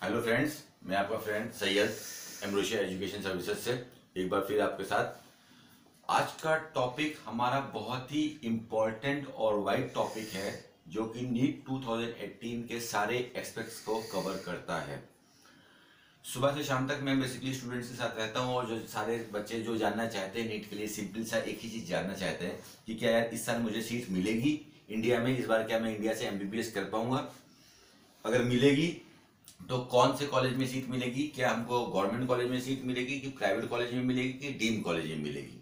Hello friends, मैं आपका friend Syed एमरोशिया education services से एक बार फिर आपके साथ। आज का टॉपिक हमारा बहुत ही इम्पोर्टेंट और वाइड टॉपिक है जो कि नीट 2018 के सारे एस्पेक्ट्स को कवर करता है। सुबह से शाम तक मैं बेसिकली स्टूडेंट्स के साथ रहता हूँ और जो सारे बच्चे जो जानना चाहते हैं नीट के लिए सिंपल सा एक ही चीज़ जानना चाहते हैं कि क्या यार इस साल मुझे सीट मिलेगी इंडिया में, इस बार क्या मैं इंडिया से एमबीबीएस कर पाऊंगा, अगर मिलेगी तो कौन से कॉलेज में सीट मिलेगी, क्या हमको गवर्नमेंट कॉलेज में सीट मिलेगी कि प्राइवेट कॉलेज में मिलेगी कि डीम्ड कॉलेज में मिलेगी।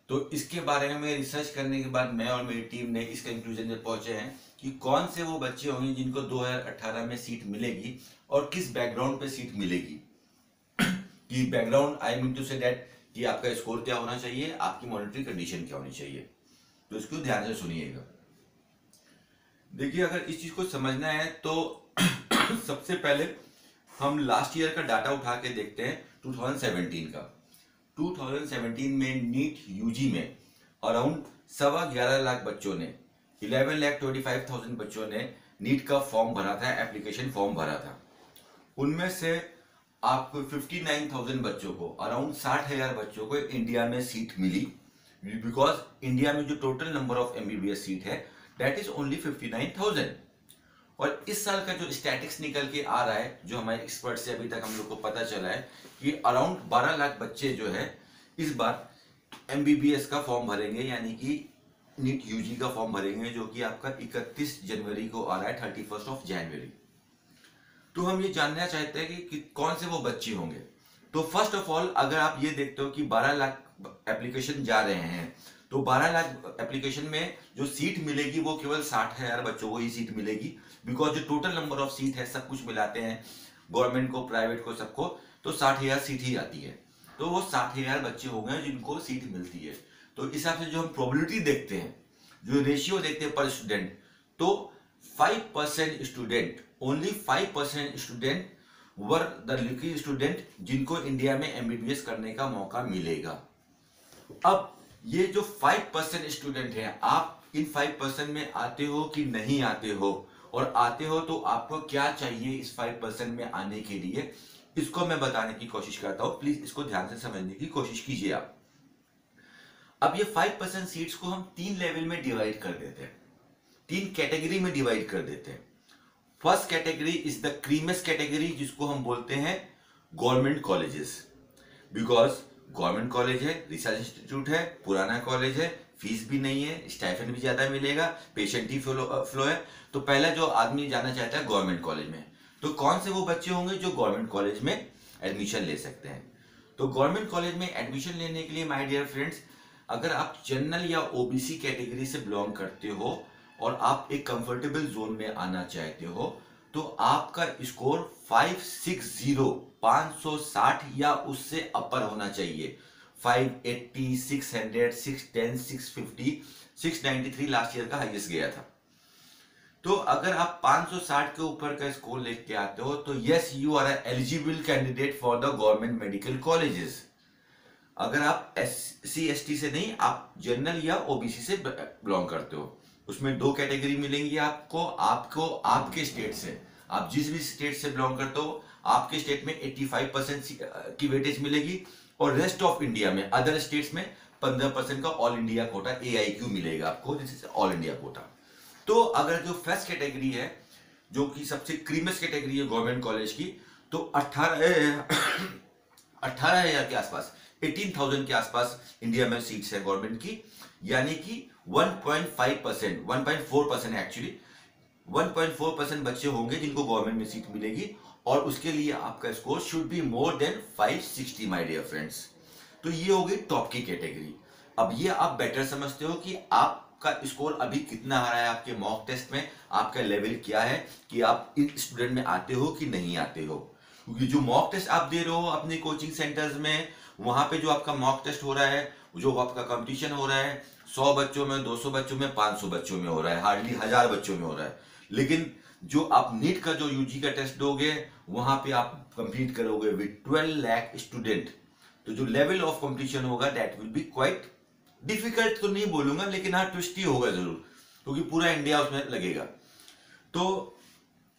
तो इसके बारे में रिसर्च करने के बाद मैं और मेरी टीम ने इस कंक्लूजन पे पहुंचे हैं कि कौन से वो बच्चे होंगे जिनको 2018 में सीट मिलेगी और किस बैकग्राउंड पे सीट मिलेगी। कि background I mean to say that कि आपका स्कोर क्या होना चाहिए, आपकी मॉनिटरी कंडीशन क्या होनी चाहिए। तो इसको ध्यान से सुनिएगा। देखिए, अगर इस चीज को समझना है तो सबसे पहले हम लास्ट ईयर का डाटा उठा के देखते हैं 2017 का। 2017 में नीट यूजी में अराउंड 11.25 लाख बच्चों ने 11,25,000 बच्चों ने नीट का फॉर्म भरा था, एप्लीकेशन फॉर्म भरा था। उनमें से आपको 59,000 बच्चों को, अराउंड 60,000 बच्चों को इंडिया में सीट मिली, बिकॉज इंडिया में जो total number of MBBS seat है दैट इज ओनली 59,000। और इस साल का जो स्टैटिक्स निकल के आ रहा है, जो हमारे एक्सपर्ट से अभी तक हम लोग को पता चला है कि अराउंड 12 लाख बच्चे जो है इस बार एमबीबीएस का फॉर्म भरेंगे, यानी कि नीट यूजी का फॉर्म भरेंगे, जो कि आपका 31 जनवरी को आ रहा है, 31 जनवरी। तो हम ये जानना चाहते हैं कि कौन से वो बच्चे होंगे। तो फर्स्ट ऑफ ऑल अगर आप ये देखते हो कि 12 लाख एप्लीकेशन जा रहे हैं, तो 12 लाख एप्लीकेशन में जो सीट मिलेगी वो केवल 60,000 बच्चों को ही सीट मिलेगी, बिकॉज जो टोटल नंबर ऑफ सीट है सब कुछ मिलाते हैं, गवर्नमेंट को, प्राइवेट को, सबको, तो 60,000 सीट ही आती है। तो वो 60,000 बच्चे हो गए जिनको सीट मिलती है। तो इस हिसाब से जो हम प्रोबेबिलिटी देखते हैं, जो रेशियो देखते हैं पर स्टूडेंट, तो 5% student, only 5% student were the lucky student जिनको इंडिया में एमबीबीएस करने का मौका मिलेगा। अब ये जो 5% स्टूडेंट हैं, आप इन 5% में आते हो कि नहीं आते हो, और आते हो तो आपको क्या चाहिए इस 5% में आने के लिए, इसको मैं बताने की कोशिश करता हूं। प्लीज इसको ध्यान से समझने की कोशिश कीजिए आप। अब ये 5% सीट्स को हम 3 लेवल में डिवाइड कर देते हैं, 3 कैटेगरी में डिवाइड कर देते हैं। First category is the creamiest category, जिसको हम बोलते हैं government colleges, because government college है, रिसर्च इंस्टीट्यूट है, पुराना कॉलेज है, फीस भी नहीं है, स्टाइफेंड भी ज्यादा मिलेगा, पेशेंट ही फ्लो है। तो पहला जो आदमी जाना चाहता है गवर्नमेंट कॉलेज में, तो कौन से वो बच्चे होंगे जो गवर्नमेंट कॉलेज में एडमिशन ले सकते हैं। तो गवर्नमेंट कॉलेज में एडमिशन लेने के लिए माय डियर फ्रेंड्स, अगर आप जनरल या ओबीसी कैटेगरी से बिलोंग करते हो और आप एक कंफर्टेबल जोन में आना चाहते हो, तो आपका स्कोर 560 या उससे अपर होना चाहिए। 580, 600, 610, 650, 693 लास्ट ईयर का हाईएस्ट गया था। तो अगर आप 560 के ऊपर का स्कोर लेके आते हो तो yes, you are eligible candidate for the government medical colleges. अगर आप SC ST से नहीं, आप जनरल या ओबीसी से बिलोंग करते हो, उसमें 2 कैटेगरी मिलेंगी आपको आपके स्टेट से। आप जिस भी स्टेट से बिलोंग करते हो, आपके स्टेट में 85% की वेटेज मिलेगी, और रेस्ट ऑफ इंडिया में, अदर स्टेट्स में 15% का ऑल इंडिया कोटा AIQ मिलेगा आपको, this is all India quota. तो अगर जो फर्स्ट कैटेगरी है, जो कि सबसे क्रीमेस कैटेगरी है गवर्नमेंट कॉलेज की, तो 18,000 के आसपास, 18,000 के आसपास इंडिया में सीट्स है गवर्नमेंट की, यानी कि 1.5%, 1.4% एक्चुअली 1.4% बच्चे होंगे जिनको गवर्नमेंट में सीट मिलेगी, और उसके लिए आपका score should be more than 560 my dear friends. तो ये हो गई टॉप की कैटेगरी। अब ये आप बेटर समझते हो कि आपका स्कोर अभी कितना आ रहा है आपके मॉक टेस्ट में, आपका लेवल क्या है, कि आप इन स्टूडेंट में आते हो कि नहीं आते हो। क्योंकि जो मॉक टेस्ट आप दे रहे हो अपने कोचिंग सेंटर्स में, वहां पे जो आपका मॉक टेस्ट हो रहा है, जो आपका कंपटीशन हो रहा है, 100 बच्चों में, 200 बच्चों में, 500 बच्चों में हो रहा है, हार्डली 1000 बच्चों में हो रहा है। लेकिन जो आप नीट का जो यूजी का टेस्ट दोगे, वहां पे आप कंप्लीट करोगे विद 12 लाख स्टूडेंट। तो जो लेवल ऑफ कंपटीशन होगा that will be quite difficult, तो नहीं बोलूंगा, लेकिन हाँ ट्विस्टी होगा जरूर, क्योंकि पूरा इंडिया उसमें लगेगा। तो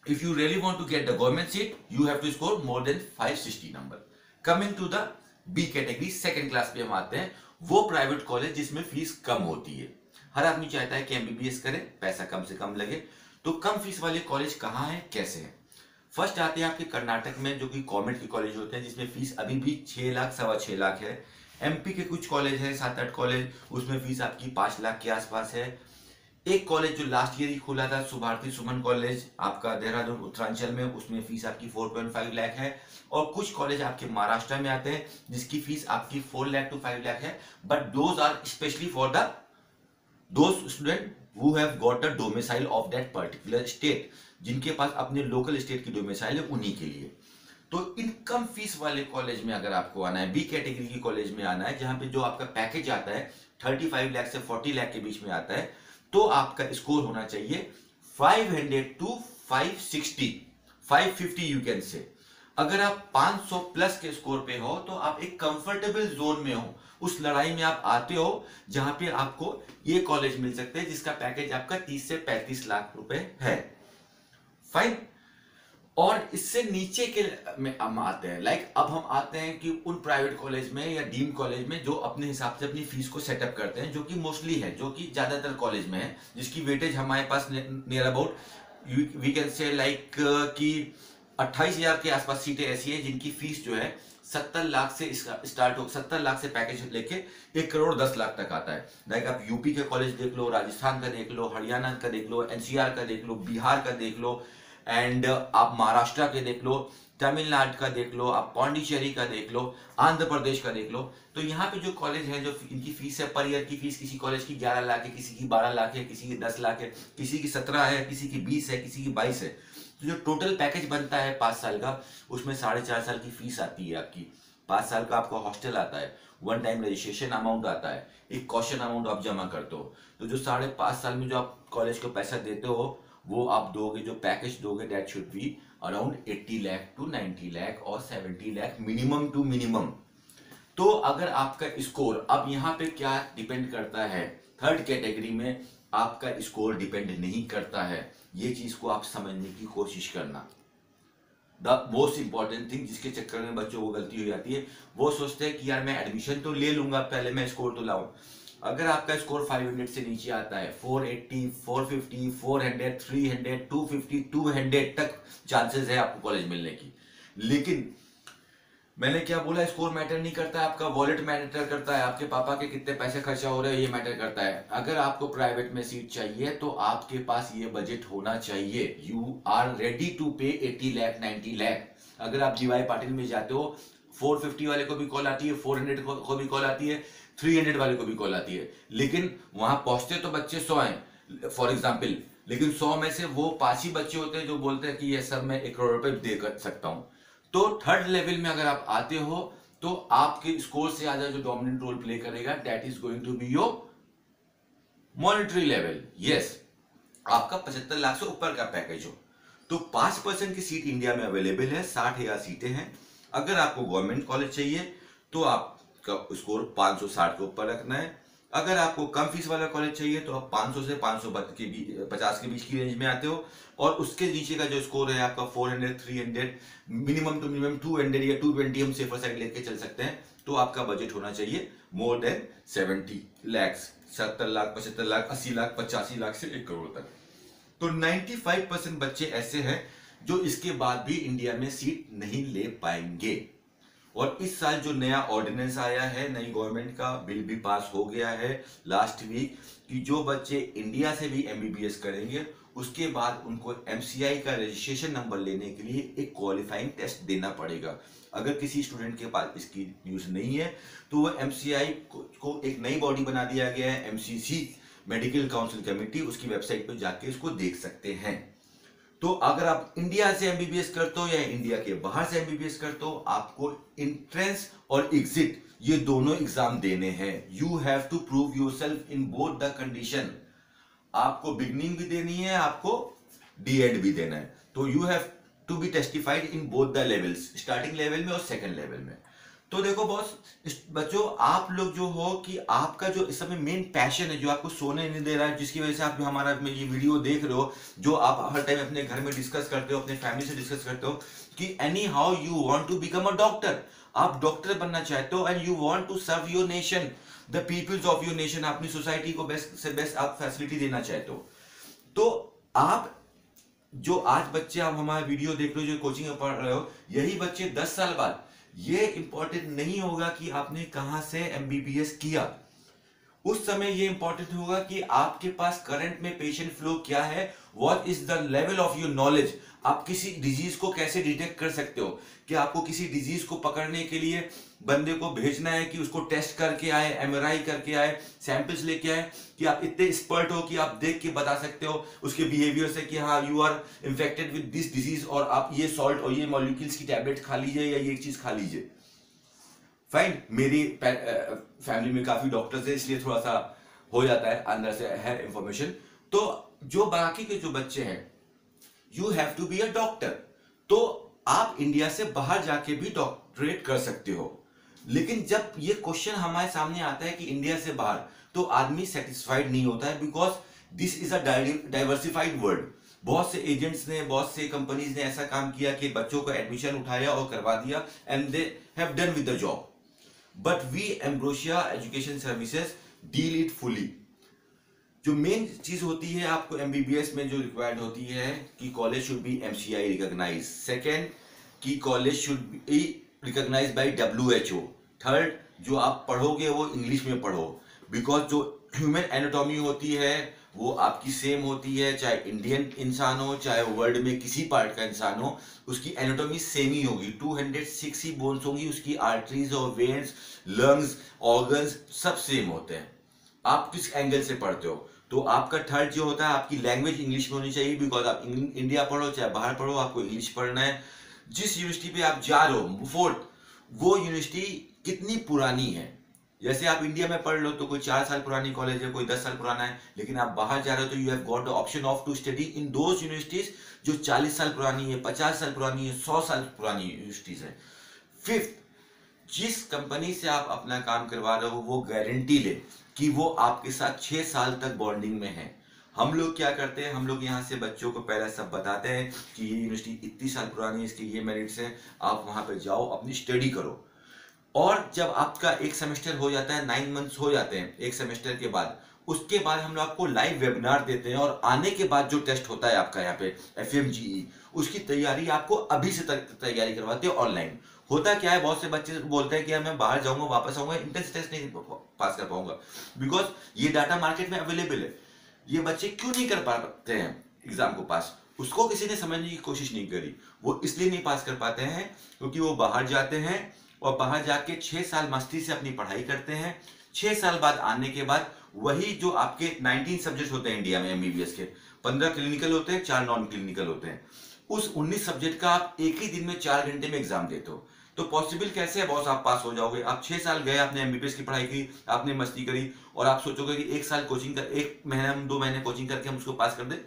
if you really want to get the government seat, you have to score more than 560 number. Coming to the B category, second class पे हम आते हैं, वो प्राइवेट कॉलेज जिसमें फीस कम होती है। हर आदमी चाहता है कि एमबीबीएस करे, पैसा कम से कम लगे, तो कम फीस वाले कॉलेज कहाँ हैं, कैसे हैं? फर्स्ट आते हैं आपके कर्नाटक में, जो कि गवर्नमेंट के कॉलेज होते हैं, जिसमें फीस अभी भी 6 लाख 6.25 लाख है। एमपी के कुछ कॉलेज है 7-8 कॉलेज, उसमें फीस आपकी 5 लाख के आसपास है। एक कॉलेज जो लास्ट ईयर ही खुला था, सुभारती सुमन कॉलेज आपका देहरादून उत्तरांचल में, उसमें फीस आपकी 4.5 लाख है। और कुछ कॉलेज आपके महाराष्ट्र में आते हैं जिसकी फीस आपकी 4 लाख to 5 लाख है, but those are specially for the those student who have got the domicile of that particular state, जिनके पास अपने लोकल स्टेट की डोमिसाइल है, उन्हीं के लिए। तो इन कम फीस वाले कॉलेज में अगर आपको आना है, बी कैटेगरी की कॉलेज में आना है, जहां पे जो आपका पैकेज आता है 35 लाख से 40 लाख के बीच में आता है, तो आपका स्कोर होना चाहिए 500 to 560, 550 यू कैन से। अगर आप 500 प्लस के स्कोर पे हो तो आप एक कंफर्टेबल जोन में हो, उस लड़ाई में आप आते हो जहां पे आपको ये कॉलेज मिल सकते हैं जिसका पैकेज आपका 30 से 35 लाख रुपए है। फाइन। और इससे नीचे के में हम आते हैं, अब हम आते हैं कि उन प्राइवेट कॉलेज में या डीम कॉलेज में जो अपने हिसाब से अपनी फीस को सेटअप करते हैं, जो कि मोस्टली है, जो कि ज्यादातर कॉलेज में है, जिसकी वेटेज हमारे पास near about we can say कि 28,000 के आसपास सीटें ऐसी है जिनकी फीस जो है 70 लाख से स्टार्ट हो, 70 लाख से पैकेज लेके 1 करोड़ 10 लाख तक आता है। लाइक आप यूपी के कॉलेज देख लो, राजस्थान का देख लो, हरियाणा का देख लो, एनसीआर का देख लो, बिहार का देख लो, एंड आप महाराष्ट्र के देख लो, तमिलनाडु का देख लो, आप पौंडीचेरी का देख लो, आंध्र प्रदेश का देख लो। तो यहाँ पे जो कॉलेज है, जो इनकी फीस है, पर ईयर की फीस किसी कॉलेज की 11 लाख है, किसी की 12 लाख है, किसी की 10 लाख है, किसी की 17 है, किसी की 20 है, किसी की 22 है। तो जो टोटल पैकेज बनता है 5 साल का, उसमें 4.5 साल की फीस आती है आपकी, 5 साल का आपका हॉस्टल आता है, 1 टाइम रजिस्ट्रेशन अमाउंट आता है, एक कॉशन अमाउंट आप जमा करते हो। तो जो 5.5 साल में जो आप कॉलेज को पैसा देते हो, वो आप दोगे, जो पैकेज दोगे, that should be around 80 lakh to 90 lakh और 70 लाख मिनिमम टू मिनिमम। तो अगर आपका स्कोर, अब यहाँ पे क्या डिपेंड करता है, थर्ड कैटेगरी में आपका स्कोर डिपेंड नहीं करता है। ये चीज को आप समझने की कोशिश करना। द मोस्ट इंपॉर्टेंट थिंग, जिसके चक्कर में बच्चों को गलती हो जाती है, वो सोचते हैं कि यार मैं एडमिशन तो ले लूंगा, पहले मैं स्कोर तो लाऊं। अगर आपका स्कोर 500 से नीचे आता है, 480, 450, 400, 300, 250, 200 तक चांसेस है आपको कॉलेज मिलने की। लेकिन मैंने क्या बोला, स्कोर मैटर नहीं करता है, आपका वॉलेट मैटर करता है, आपके पापा के कितने पैसे खर्चा हो रहे हैं ये मैटर करता है। अगर आपको प्राइवेट में सीट चाहिए तो आपके पास ये बजट होना चाहिए। यू आर रेडी टू पे 80 लाख 90 लाख। अगर आप जीवाई पाटिल में जाते हो, 450 वाले को भी कॉल आती है, 400 को भी कॉल आती है, 300 वाले को भी कॉल आती है, लेकिन वहां पहुंचते तो बच्चे 100 हैं फॉर एग्जाम्पल, लेकिन 100 में से वो 5 ही बच्चे होते हैं जो बोलते हैं कि ये सर मैं 1 करोड़ रुपए दे कर सकता हूं। तो थर्ड लेवल में अगर आप आते हो तो आपके स्कोर से ज्यादा जो डोमिनेंट रोल प्ले करेगा, that is going to be your monetary level. Yes, आपका 75 लाख से ऊपर का पैकेज हो तो 5% की सीट इंडिया में अवेलेबल है, 60,000 सीटें हैं। अगर आपको गवर्नमेंट कॉलेज चाहिए तो आपका स्कोर 560 के ऊपर रखना है। अगर आपको कम फीस वाला कॉलेज चाहिए तो आप 500 से 550 के बीच की रेंज में आते हो, और उसके नीचे का जो स्कोर है आपका 400, 300, मिनिमम टू मिनिमम 200 या 220 हम सेफर साइड लेके चल सकते हैं। तो आपका बजट होना चाहिए मोर देन 70 लाख, 70 लाख, 75 लाख, 80 लाख, 85 लाख से 1 करोड़ तक। तो 95% बच्चे ऐसे हैं जो इसके बाद भी इंडिया में सीट नहीं ले पाएंगे। और इस साल जो नया ऑर्डिनेंस आया है, नई गवर्नमेंट का बिल भी पास हो गया है लास्ट वीक, कि जो बच्चे इंडिया से भी एमबीबीएस करेंगे उसके बाद उनको एमसीआई का रजिस्ट्रेशन नंबर लेने के लिए एक क्वालिफाइंग टेस्ट देना पड़ेगा। अगर किसी स्टूडेंट के पास इसकी न्यूज नहीं है तो वो एमसीआई को एक नई बॉडी बना दिया गया है, एमसीसी, मेडिकल काउंसिल कमेटी, उसकी वेबसाइट पर जाके इसको देख सकते हैं। तो अगर आप इंडिया से एमबीबीएस करते हो या इंडिया के बाहर से एमबीबीएस करते हो, आपको एंट्रेंस और एग्जिट ये दोनों एग्जाम देने हैं। You have to prove yourself in both the condition. आपको बिगनिंग भी देनी है, आपको डी एंड भी देना है। तो you have to be testified in both the levels, starting level में और सेकंड लेवल में। तो देखो बॉस, बच्चों आप लोग जो हो कि आपका जो इस समय मेन पैशन है, जो आपको सोने नहीं दे रहा है, जिसकी वजह से आप हमारा ये वीडियो देख रहे हो, जो आप हर टाइम अपने घर में डिस्कस करते हो, अपने फैमिली से डिस्कस करते हो कि any how you want to become a doctor, आप डॉक्टर बनना चाहते हो and you want to serve your nation, the peoples of your nation, अपनी सोसाइटी को बेस्ट से बेस्ट आप फैसिलिटी देना चाहते हो। तो आप जो आज बच्चे आप हमारा वीडियो देख रहे हो, जो कोचिंग में पढ़ रहे हो, यही बच्चे 10 साल बाद, ये इंपॉर्टेंट नहीं होगा कि आपने कहां से एमबीबीएस किया, उस समय ये इंपॉर्टेंट होगा कि आपके पास करंट में पेशेंट फ्लो क्या है, what is the level of your knowledge, आप किसी डिजीज को कैसे डिटेक्ट कर सकते हो, कि आपको किसी डिजीज को पकड़ने के लिए बंदे को भेजना है कि उसको टेस्ट करके आए, एमआरआई करके आए, सैंपल्स लेके आए, कि आप इतने एक्सपर्ट हो कि आप देख के बता सकते हो उसके बिहेवियर से कि हाँ you are infected with this disease और आप ये सॉल्ट और ये मॉलिक्यूल्स की टैबलेट खा लीजिए या ये चीज खा लीजिए। फाइन, मेरी फैमिली में काफी डॉक्टर्स है, इसलिए थोड़ा सा हो जाता है, अंदर से है इंफॉर्मेशन। तो जो बाकी के जो बच्चे हैं, you have to be a doctor, तो आप इंडिया से बाहर जाके भी डॉक्टरेट कर सकते हो। लेकिन जब ये क्वेश्चन हमारे सामने आता है कि इंडिया से बाहर, तो आदमी सेटिस्फाइड नहीं होता है, because this is a diversified world. बहुत से एजेंट्स ने, बहुत से कंपनीज ने ऐसा काम किया कि बच्चों को एडमिशन उठाया और करवा दिया and they have done with the job. But we Ambrosia education services deal it fully. जो मेन चीज होती है आपको एमबीबीएस में जो रिक्वायर्ड होती है कि college should be MCI recognise, second कि college should be recognise by WHO, third जो आप पढ़ोगे वो इंग्लिश में पढ़ो, बिकॉज जो ह्यूमन एनाटॉमी होती है वो आपकी सेम होती है, चाहे इंडियन इंसान हो चाहे वर्ल्ड में किसी पार्ट का इंसान हो, उसकी एनाटॉमी सेम ही होगी। 206 ही बोन्स होंगी, उसकी आर्टरीज और वेन्स, लंग्स, ऑर्गन्स सब सेम होते हैं। आप किस एंगल से पढ़ते हो, तो आपका थर्ड जो होता है आपकी लैंग्वेज इंग्लिश में होनी चाहिए, बिकॉज आप इंडिया पढ़ो चाहे बाहर पढ़ो आपको इंग्लिश पढ़ना है। जिस यूनिवर्सिटी पे आप जा रहे हो, फोर्थ, वो यूनिवर्सिटी कितनी पुरानी है। जैसे आप इंडिया में पढ़ लो तो कोई 4 साल पुरानी कॉलेज है, कोई 10 साल पुराना है, लेकिन आप बाहर जा रहे हो तो you have got the option of to study in those universities जो 40 साल पुरानी है, 50 साल पुरानी है, 100 साल पुरानी यूनिवर्सिटीज है। फिफ्थ, जिस कंपनी से आप अपना काम करवा रहे हो वो गारंटी ले कि वो आपके साथ 6 साल तक बॉन्डिंग में है। हम लोग क्या करते हैं, हम लोग यहाँ से बच्चों को पहले सब बताते हैं कि ये यूनिवर्सिटी इतनी साल पुरानी है, इसके ये मेरिट्स हैं, आप वहाँ पे जाओ अपनी स्टडी करो। और जब आपका एक सेमेस्टर हो जाता है, 9 मंथ्स हो जाते हैं एक सेमेस्टर के बाद, उसके बाद हम लोग आपको लाइव वेबिनार देते हैं और आने के बाद जो टेस्ट होता है आपका यहाँ पे FMGE, उसकी तैयारी आपको अभी से तैयारी करवाते हैं ऑनलाइन। होता क्या है, बहुत से बच्चे बोलते हैं कि यार मैं बाहर जाऊंगा वापस आऊंगा इंट्रेंस टेस्ट नहीं पास कर पाऊंगा, बिकॉज ये डाटा मार्केट में अवेलेबल है। ये बच्चे क्यों नहीं कर पाते हैं एग्जाम को पास, उसको किसी ने समझने की कोशिश नहीं करी। वो इसलिए नहीं पास कर पाते हैं क्योंकि वो बाहर जाते हैं और बाहर जाके 6 साल मस्ती से अपनी पढ़ाई करते हैं। 6 साल बाद आने के बाद वही जो आपके 19 सब्जेक्ट होते हैं इंडिया में एमबीबीएस के, 15 क्लिनिकल होते हैं, 4 नॉन क्लिनिकल होते हैं, उस 19 सब्जेक्ट का आप एक ही दिन में 4 घंटे में एग्जाम देते हो। तो पॉसिबल कैसे है बॉस आप पास हो जाओगे? आप 6 साल गए, आपने एमबीबीएस की पढ़ाई की, आपने मस्ती करी और आप सोचोगे कि 1 साल कोचिंग कर, 1 महीना 2 महीने कोचिंग करके हम उसको पास कर दे।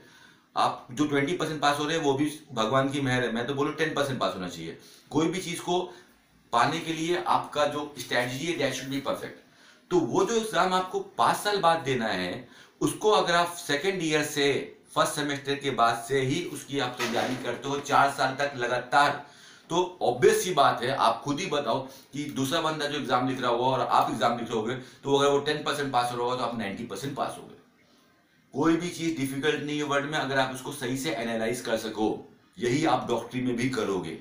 आप जो 20% पास हो रहे हैं वो भी भगवान की मेहर है, मैं तो बोलूं 10% पास होना चाहिए। कोई भी चीज को पाने के लिए आपका जो स्ट्रेटजी है दैट शुड बी परफेक्ट। तो वो जो एग्जाम आपको 5 साल बाद देना है, उसको अगर आप सेकेंड ईयर से, फर्स्ट सेमेस्टर के बाद से ही उसकी आप तैयारी करते हो 4 साल तक लगातार, तो ऑब्वियस सी बात है, आप खुद ही बताओ कि दूसरा बंदा जो एग्जाम लिख रहा होगा और आप एग्जाम लिख रहे होगे, तो अगर वो 10% पास हो रहा होगा तो आप 90% पास हो गए। कोई भी चीज डिफिकल्ट नहीं है वर्ल्ड में अगर आप उसको सही से एनालाइज कर सको। यही आप डॉक्टरी में भी करोगे।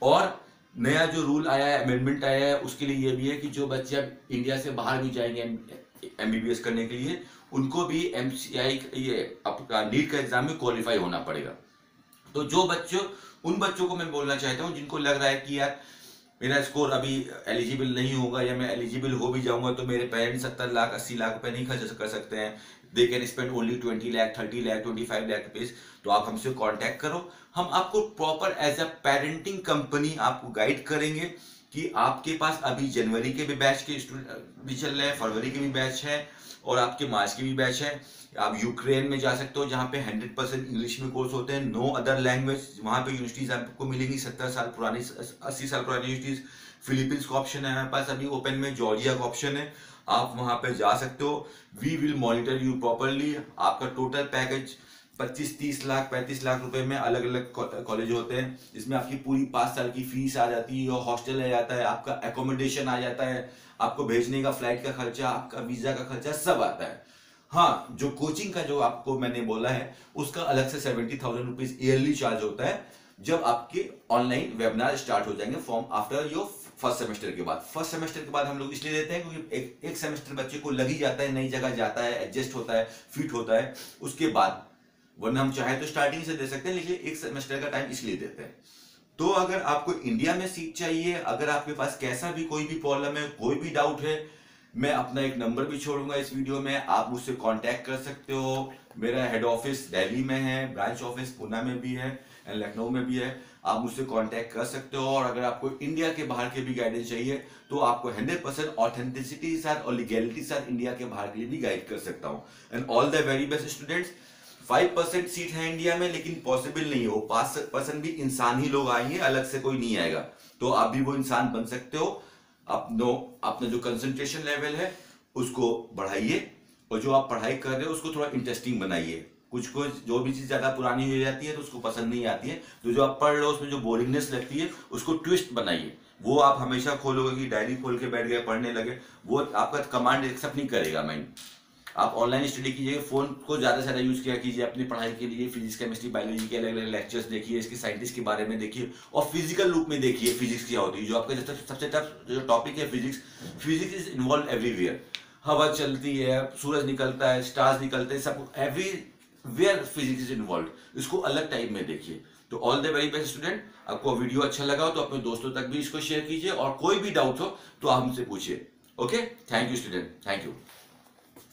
और नया जो रूल आया है, अमेंडमेंट आया है, उसके लिए ये भी है कि जो बच्चे अब इंडिया से बाहर भी जाएंगे एमबीबीएस करने के लिए, उनको भी एमसीआई ये आपका नीट का एग्जाम में क्वालिफाई होना पड़ेगा। तो जो बच्चों, उन बच्चों को मैं बोलना चाहता हूँ जिनको लग रहा है कि यार मेरा स्कोर अभी एलिजिबल नहीं होगा या मैं एलिजिबल हो भी जाऊंगा तो मेरे पेरेंट्स 70 लाख 80 लाख रुपए नहीं खर्च कर सकते हैं, they can spend only 20 lakh 30 lakh 25 lakh rupees, तो आप हमसे कांटेक्ट करो। हम आपको proper as a parenting company आपको गाइड करेंगे कि आपके पास अभी जनवरी के भी बैच के स्टूडेंट भी चल रहे हैं, फरवरी के भी बैच है और आपके मार्च के भी बैच है। आप यूक्रेन में जा सकते हो जहाँ पे 100% इंग्लिश में कोर्स होते हैं, नो अदर लैंग्वेज। वहाँ पे यूनिवर्सिटीज आपको मिलेंगी 70 साल पुरानी, 80 साल पुरानी यूनिवर्सिटीज। फिलीपींस का ऑप्शन है हमारे पास अभी ओपन में, जॉर्जिया का ऑप्शन है, आप वहाँ पे जा सकते हो। We will monitor you properly. आपका टोटल पैकेज 25-30 लाख 35 लाख रुपए में अलग अलग कॉलेज होते हैं, जिसमें आपकी पूरी 5 साल की फीस आ जाती है, हॉस्टल आ जाता है, आपका एकोमोडेशन आ जाता है, आपको भेजने का फ्लाइट का खर्चा, आपका वीजा का खर्चा सब आता है। हाँ, जो कोचिंग का जो आपको मैंने बोला है उसका अलग से 70,000 रुपीज ईयरली चार्ज होता है जब आपके ऑनलाइन वेबिनार स्टार्ट हो जाएंगे form after your first semester के बाद। फर्स्ट सेमेस्टर के बाद हम लोग इसलिए देते हैं क्योंकि एक सेमेस्टर बच्चे को लग ही जाता है, नई जगह जाता है, एडजस्ट होता है, फिट होता है, उसके बाद, वरना हम चाहे तो स्टार्टिंग से दे सकते हैं, लेकिन एक सेमेस्टर का टाइम इसलिए देते हैं। तो अगर आपको इंडिया में सीट चाहिए, अगर आपके पास कैसा भी कोई भी प्रॉब्लम है, कोई भी डाउट है, मैं अपना एक नंबर भी छोड़ूंगा इस वीडियो में, आप मुझसे कांटेक्ट कर सकते हो। मेरा हेड ऑफिस दिल्ली में है, ब्रांच ऑफिस पुणे में भी है एंड लखनऊ में भी है, आप मुझसे कांटेक्ट कर सकते हो। और अगर आपको इंडिया के बाहर के भी गाइडेंस चाहिए तो आपको 100% ऑथेंटिसिटी के साथ और लीगैलिटी के साथ इंडिया के बाहर के लिए भी गाइड कर सकता हूँ। And all the very best students. 5% seat है इंडिया में, लेकिन पॉसिबल नहीं है, वो 5% भी इंसान ही लोग आएंगे, अलग से कोई नहीं आएगा, तो आप भी वो इंसान बन सकते हो। अपना जो कंसंट्रेशन लेवल है उसको बढ़ाइए, और जो आप पढ़ाई कर रहे हो उसको थोड़ा इंटरेस्टिंग बनाइए। कुछ जो भी चीज ज्यादा पुरानी हो जाती है तो उसको पसंद नहीं आती है, तो जो आप पढ़ रहे हो उसमें जो बोरिंगनेस लगती है उसको ट्विस्ट बनाइए। वो आप हमेशा खोलोगे कि डायरी खोल के बैठ गए पढ़ने लगे, वो आपका कमांड एक्सेप्ट नहीं करेगा माइंड। आप ऑनलाइन स्टडी कीजिए, फोन को ज्यादा से ज्यादा यूज किया कीजिए अपनी पढ़ाई के लिए। फिजिक्स केमिस्ट्री बायोलॉजी के अलग अलग लेक्चर्स देखिए, इसके साइंटिस्ट के बारे में देखिए, और फिजिकल रूप में देखिए फिजिक्स क्या होती है। जो आपका सबसे टफ जो टॉपिक है physics, physics is involve everywhere. हवा चलती है, सूरज निकलता है, स्टार्स निकलते हैं, सब एवरीवेयर फिजिक्स इज इन्वॉल्व। इसको अलग टाइप में देखिए। तो all the very best student. आपको वीडियो अच्छा लगा हो तो अपने दोस्तों तक भी इसको शेयर कीजिए, और कोई भी डाउट हो तो आप हमसे पूछिए। Okay, thank you student, thank you.